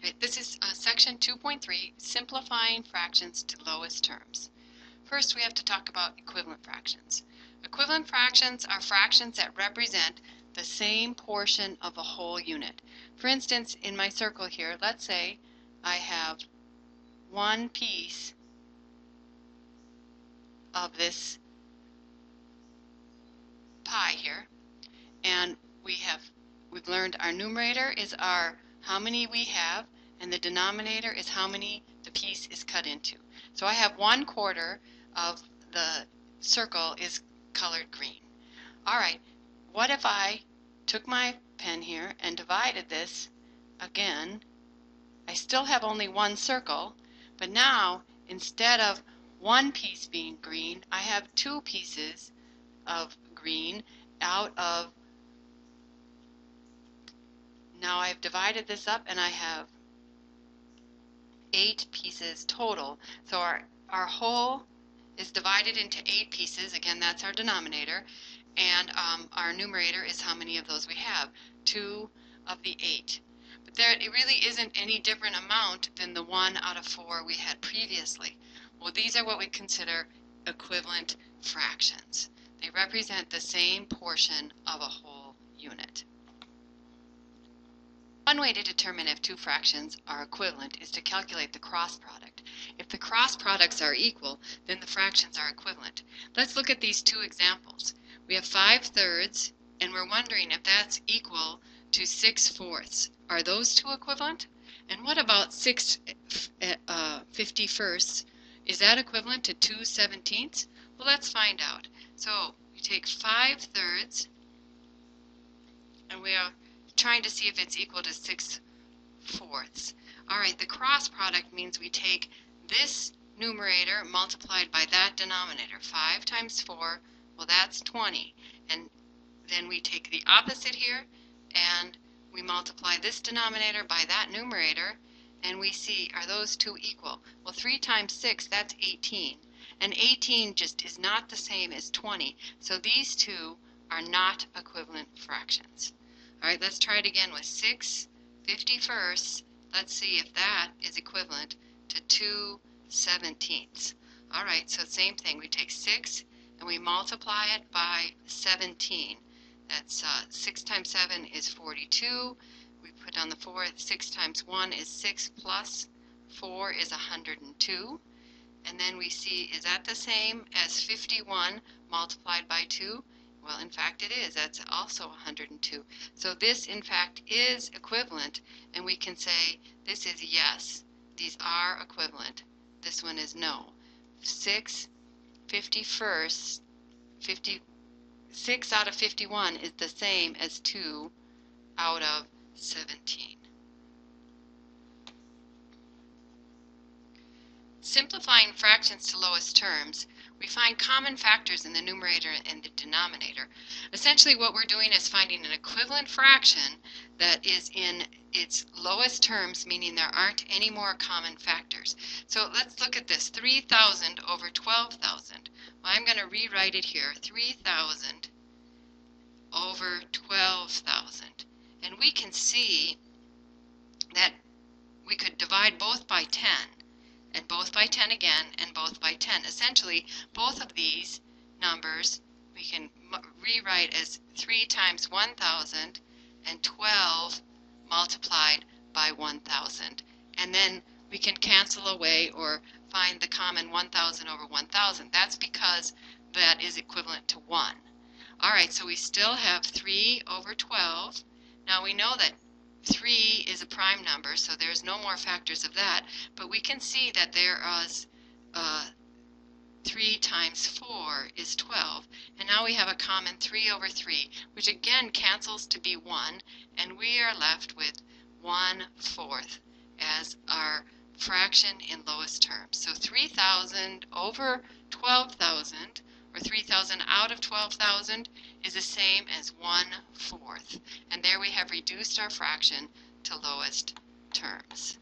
Right, this is section 2.3, simplifying fractions to lowest terms. First, we have to talk about equivalent fractions. Equivalent fractions are fractions that represent the same portion of a whole unit. For instance, in my circle here, let's say I have one piece of this pie here, and we've learned our numerator is how many we have, and the denominator is how many the piece is cut into. So I have 1/4 of the circle is colored green. Alright, what if I took my pen here and divided this again? I still have only one circle, but now instead of one piece being green, I have two pieces of green out of. Now I've divided this up and I have 8 pieces total. So our whole is divided into 8 pieces. Again, that's our denominator. And our numerator is how many of those we have. 2 of the 8. But it really isn't any different amount than the 1 out of 4 we had previously. Well, these are what we consider equivalent fractions. They represent the same portion of a whole unit. One way to determine if two fractions are equivalent is to calculate the cross product. If the cross products are equal, then the fractions are equivalent. Let's look at these two examples. We have 5/3, and we're wondering if that's equal to 6/4. Are those two equivalent? And what about 6 51st? Is that equivalent to 2/17? Well, let's find out. So we take 5/3, and we are trying to see if it's equal to 6/4. Alright, the cross product means we take this numerator multiplied by that denominator. 5 times 4, well, that's 20. And then we take the opposite here and we multiply this denominator by that numerator, and we see, are those two equal? Well, 3 times 6, that's 18. And 18 just is not the same as 20. So these two are not equivalent fractions. Alright, let's try it again with 6/51. Let's see if that is equivalent to 2/17. Alright, so same thing. We take 6 and we multiply it by 17. That's 6 times 7 is 42. We put on the 4. 6 times 1 is 6 plus 4 is 102. And then we see, is that the same as 51 multiplied by 2? Well, in fact, it is. That's also 102. So this, in fact, is equivalent, and we can say this is yes. These are equivalent. This one is no. 6/51, 6 out of 51 is the same as 2 out of 17. Simplifying fractions to lowest terms, we find common factors in the numerator and the denominator. Essentially what we're doing is finding an equivalent fraction that is in its lowest terms, meaning there aren't any more common factors. So let's look at this, 3,000 over 12,000. Well, I'm going to rewrite it here, 3,000 over 12,000. And we can see that we could divide both by 10. And both by 10 again, and both by 10. Essentially, both of these numbers we can rewrite as 3 times 1,000 and 12 multiplied by 1,000. And then we can cancel away or find the common 1,000 over 1,000. That's because that is equivalent to 1. Alright, so we still have 3 over 12. Now we know that 3 is a prime number, so there's no more factors of that, but we can see that there is 3 times 4 is 12, and now we have a common 3 over 3, which again cancels to be 1, and we are left with 1/4 as our fraction in lowest terms. So 3,000 over 12,000, or 3,000 out of 12,000, is the same as 1/4. And there we have reduced our fraction to lowest terms.